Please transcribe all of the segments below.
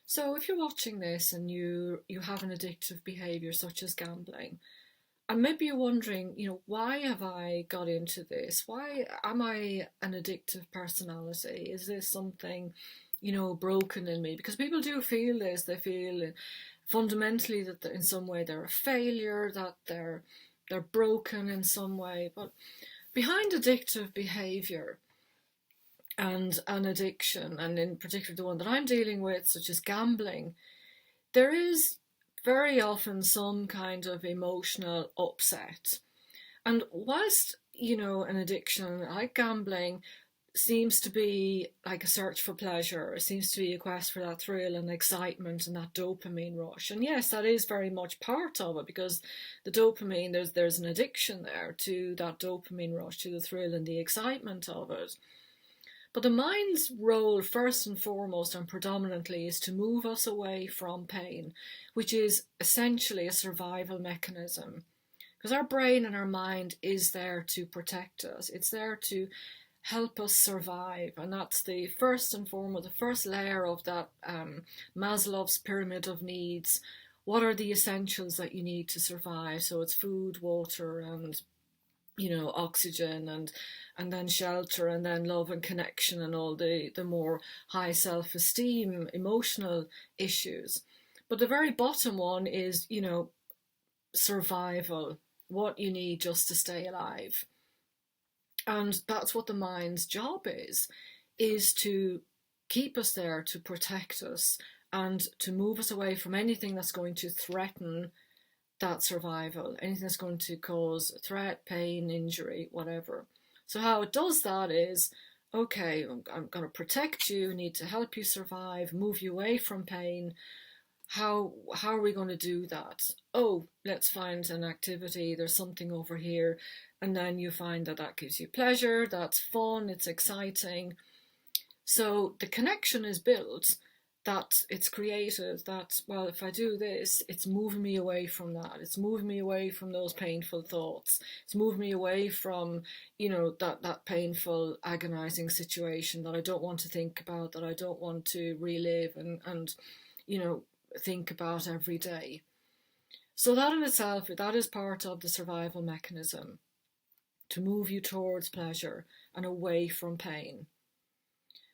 So if you're watching this and you have an addictive behavior such as gambling, and maybe you're wondering, why have I got into this? Why am I an addictive personality? Is this something, broken in me? Because people do feel this. They feel fundamentally that in some way they're a failure, that they're broken in some way. But behind addictive behavior and an addiction, and in particular the one that I'm dealing with, such as gambling, there is very often some kind of emotional upset. And whilst, an addiction like gambling seems to be like a search for pleasure, it seems to be a quest for that thrill and excitement and that dopamine rush. And yes, that is very much part of it, because the dopamine, there's an addiction there to that dopamine rush, to the thrill and the excitement of it. But the mind's role, first and foremost and predominantly, is to move us away from pain, which is essentially a survival mechanism. Because our brain and our mind is there to protect us, it's there to help us survive. And that's the first and foremost, the first layer of that Maslow's pyramid of needs. What are the essentials that you need to survive? So it's food, water, and oxygen, and then shelter, and then love and connection, and all the more high self-esteem emotional issues. But the very bottom one is, survival, what you need just to stay alive. And that's what the mind's job is to keep us there, to protect us, and to move us away from anything that's going to threaten that survival, anything that's going to cause threat, pain, injury, whatever. So how it does that is, okay, I'm going to protect you, need to help you survive, move you away from pain. How are we going to do that? Oh, let's find an activity, there's something over here. And then you find that gives you pleasure, that's fun, it's exciting. So the connection is built, that it's created, that, well, if I do this, it's moving me away from that. It's moving me away from those painful thoughts. It's moving me away from, that painful, agonizing situation that I don't want to think about, that I don't want to relive and think about every day. So that in itself, that is part of the survival mechanism, to move you towards pleasure and away from pain.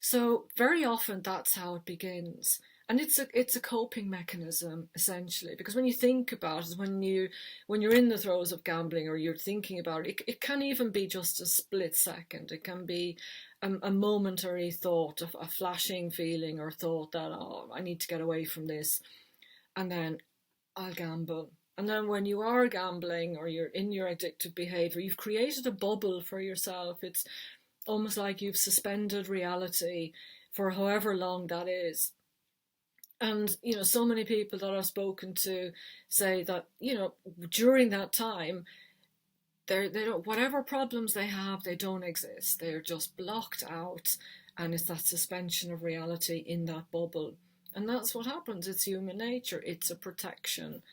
So very often that's how it begins. And it's a coping mechanism, essentially, because when you think about it, when you're in the throes of gambling, or you're thinking about it, it can even be just a split second. It can be a momentary thought, of a flashing feeling or thought that, oh, I need to get away from this, and then I'll gamble. And then when you are gambling, or you're in your addictive behavior, you've created a bubble for yourself. It's almost like you've suspended reality for however long that is. And, so many people that I've spoken to say that, during that time, they don't, whatever problems they have, they don't exist. They're just blocked out, and it's that suspension of reality in that bubble. And that's what happens. It's human nature. It's a protection.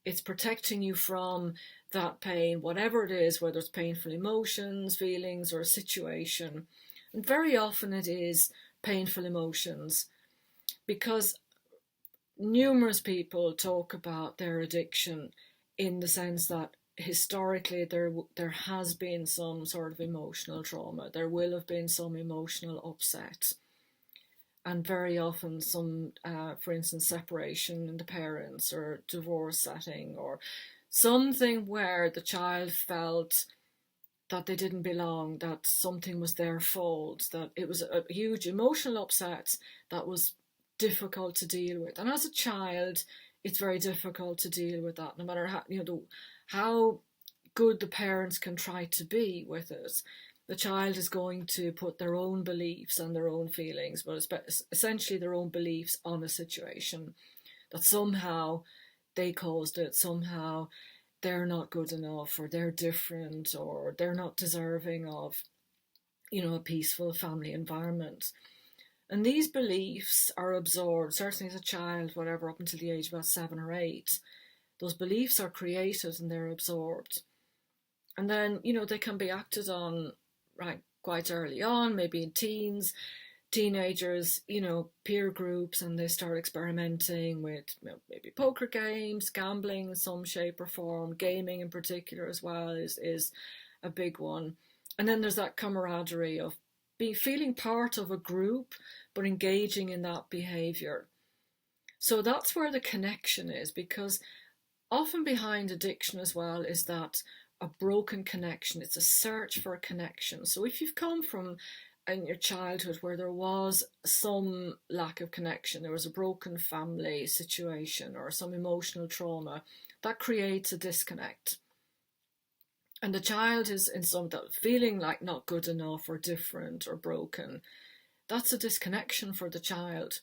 It's protecting you from that pain, whatever it is, whether it's painful emotions, feelings, or a situation. And very often it is painful emotions, because numerous people talk about their addiction in the sense that historically there has been some sort of emotional trauma. There will have been some emotional upset. And very often some, for instance, separation in the parents, or divorce setting, or something where the child felt that they didn't belong, that something was their fault, that it was a huge emotional upset that was difficult to deal with. And as a child, it's very difficult to deal with that, no matter how good the parents can try to be with it. The child is going to put their own beliefs and their own feelings, but essentially their own beliefs on a situation, that somehow they caused it, somehow they're not good enough, or they're different, or they're not deserving of, a peaceful family environment. And these beliefs are absorbed, certainly as a child, whatever, up until the age of about 7 or 8. Those beliefs are created and they're absorbed. And then, they can be acted on, right, quite early on, maybe in teens. teenagers, peer groups, and they start experimenting with maybe poker games, gambling in some shape or form, gaming in particular as well is a big one. And then there's that camaraderie of feeling part of a group, but engaging in that behavior. So that's where the connection is, because often behind addiction as well is that a broken connection. It's a search for a connection. So if you've come from in your childhood where there was some lack of connection, there was a broken family situation or some emotional trauma, that creates a disconnect. And the child is in some feeling like not good enough or different or broken. That's a disconnection for the child.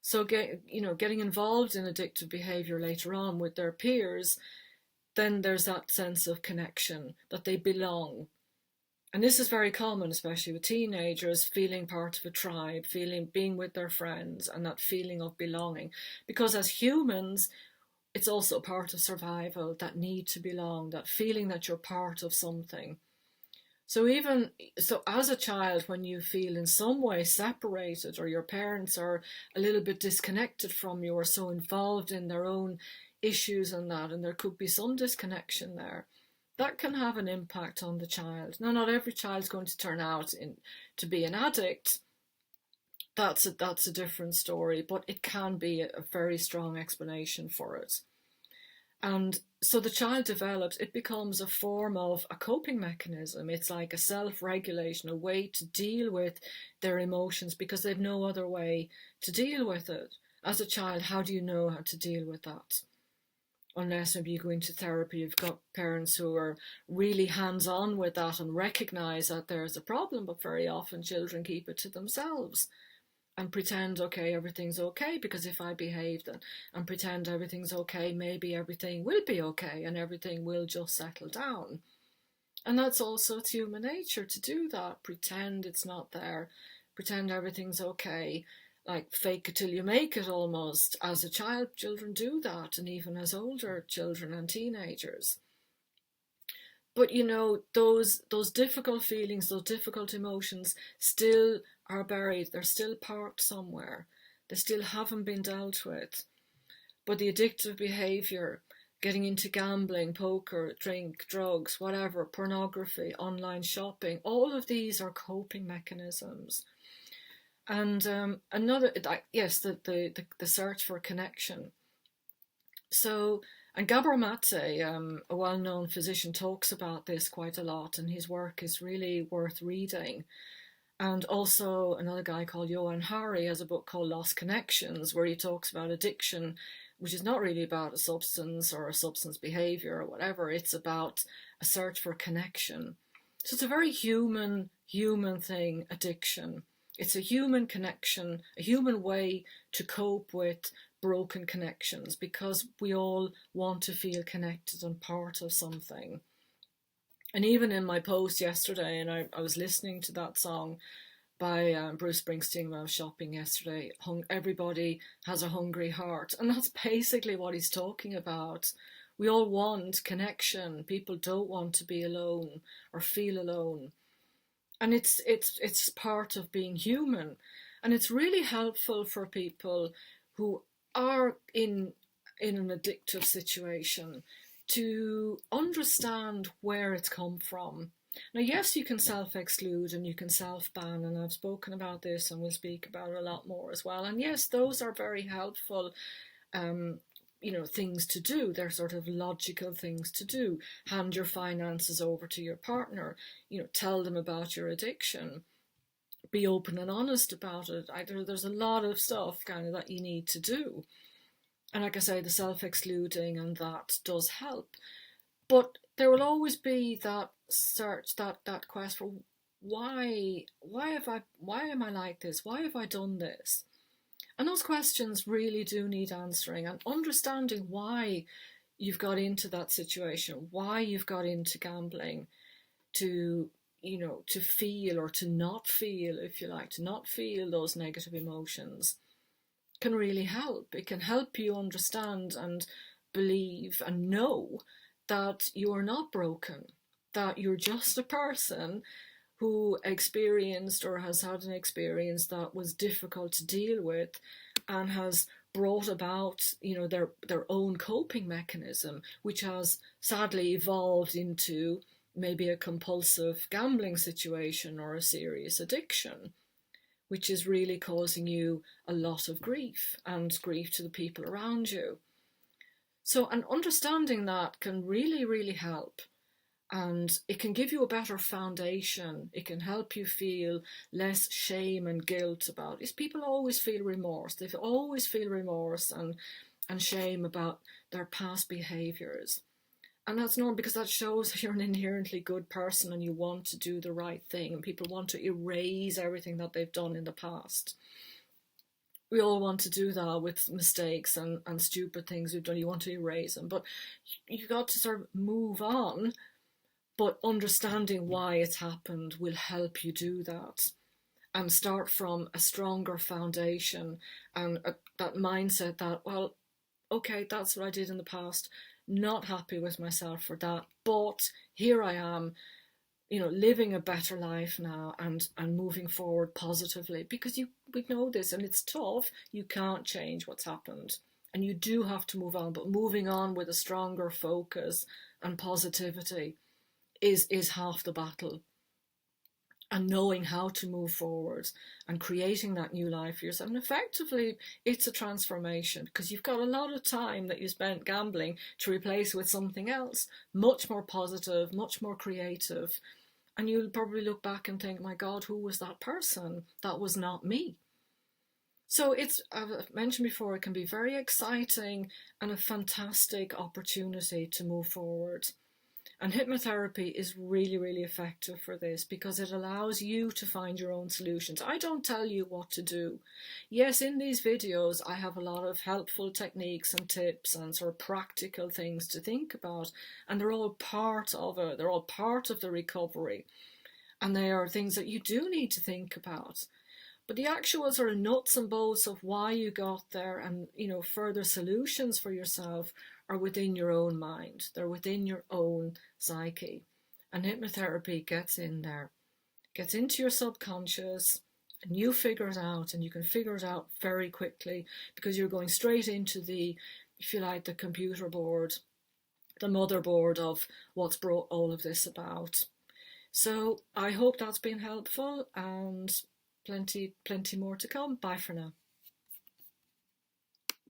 So getting involved in addictive behavior later on with their peers, then there's that sense of connection, that they belong. And this is very common, especially with teenagers, feeling part of a tribe, being with their friends, and that feeling of belonging. Because as humans, it's also part of survival, that need to belong, that feeling that you're part of something. So as a child, when you feel in some way separated, or your parents are a little bit disconnected from you, or so involved in their own issues and there could be some disconnection there, that can have an impact on the child. Now, not every child's going to turn out to be an addict. That's a different story, but it can be a very strong explanation for it. And so the child develops, it becomes a form of a coping mechanism. It's like a self-regulation, a way to deal with their emotions, because they've no other way to deal with it. As a child, how do you know how to deal with that? Unless maybe you go into therapy, you've got parents who are really hands-on with that and recognise that there's a problem, but very often children keep it to themselves and pretend, okay, everything's okay, because if I behave and pretend everything's okay, maybe everything will be okay and everything will just settle down. And that's also, it's human nature to do that, pretend it's not there, pretend everything's okay, like fake it till you make it almost. As a child, children do that, and even as older children and teenagers. But those difficult feelings, those difficult emotions still are buried. They're still parked somewhere. They still haven't been dealt with. But the addictive behaviour, getting into gambling, poker, drink, drugs, whatever, pornography, online shopping, all of these are coping mechanisms. And the search for connection. So, and Gabor Mate, a well-known physician, talks about this quite a lot, and his work is really worth reading. And also another guy called Johan Hari has a book called Lost Connections, where he talks about addiction, which is not really about a substance or a substance behaviour or whatever. It's about a search for connection. So it's a very human thing, addiction. It's a human connection, a human way to cope with broken connections, because we all want to feel connected and part of something. And even in my post yesterday, and I was listening to that song by Bruce Springsteen when I was shopping yesterday, Everybody Has a Hungry Heart. And that's basically what he's talking about. We all want connection. People don't want to be alone or feel alone. And it's part of being human. And it's really helpful for people who are in an addictive situation to understand where it's come from. Now, yes, you can self-exclude and you can self-ban, and I've spoken about this and we'll speak about it a lot more as well. And yes, those are very helpful things to do. They're sort of logical things to do. Hand your finances over to your partner, tell them about your addiction. Be open and honest about it. There's a lot of stuff kind of that you need to do. And like I say, the self-excluding and that does help. But there will always be that search, that quest for why am I like this? Why have I done this? And those questions really do need answering, and understanding why you've got into that situation, why you've got into gambling, to feel or to not feel, if you like, to not feel those negative emotions, can really help. It can help you understand and believe and know that you are not broken, that you're just a person who experienced or has had an experience that was difficult to deal with and has brought about, their own coping mechanism, which has sadly evolved into maybe a compulsive gambling situation or a serious addiction, which is really causing you a lot of grief and grief to the people around you. So, and understanding that can really, really help. And it can give you a better foundation. It can help you feel less shame and guilt about it. People always feel remorse. They always feel remorse and shame about their past behaviours. And that's normal, because that shows that you're an inherently good person and you want to do the right thing. And people want to erase everything that they've done in the past. We all want to do that with mistakes and stupid things we've done. You want to erase them. But you got to sort of move on. But understanding why it's happened will help you do that and start from a stronger foundation and that mindset that, well, okay, that's what I did in the past. Not happy with myself for that, but here I am, living a better life now and moving forward positively, because we know this, and it's tough. You can't change what's happened and you do have to move on, but moving on with a stronger focus and positivity is half the battle. And knowing how to move forward and creating that new life for yourself. And effectively, it's a transformation, because you've got a lot of time that you spent gambling to replace with something else, much more positive, much more creative. And you'll probably look back and think, my God, who was that person? That was not me. So I've mentioned before, it can be very exciting and a fantastic opportunity to move forward. And hypnotherapy is really, really effective for this, because it allows you to find your own solutions. I don't tell you what to do. Yes, in these videos, I have a lot of helpful techniques and tips and sort of practical things to think about. And they're all part of it. They're all part of the recovery. And they are things that you do need to think about. But the actual sort of nuts and bolts of why you got there and, further solutions for yourself are within your own mind. They're within your own psyche. And hypnotherapy gets in there, gets into your subconscious, and you figure it out, and you can figure it out very quickly, because you're going straight into the, if you like, the computer board, the motherboard of what's brought all of this about. So I hope that's been helpful, and plenty more to come. Bye for now.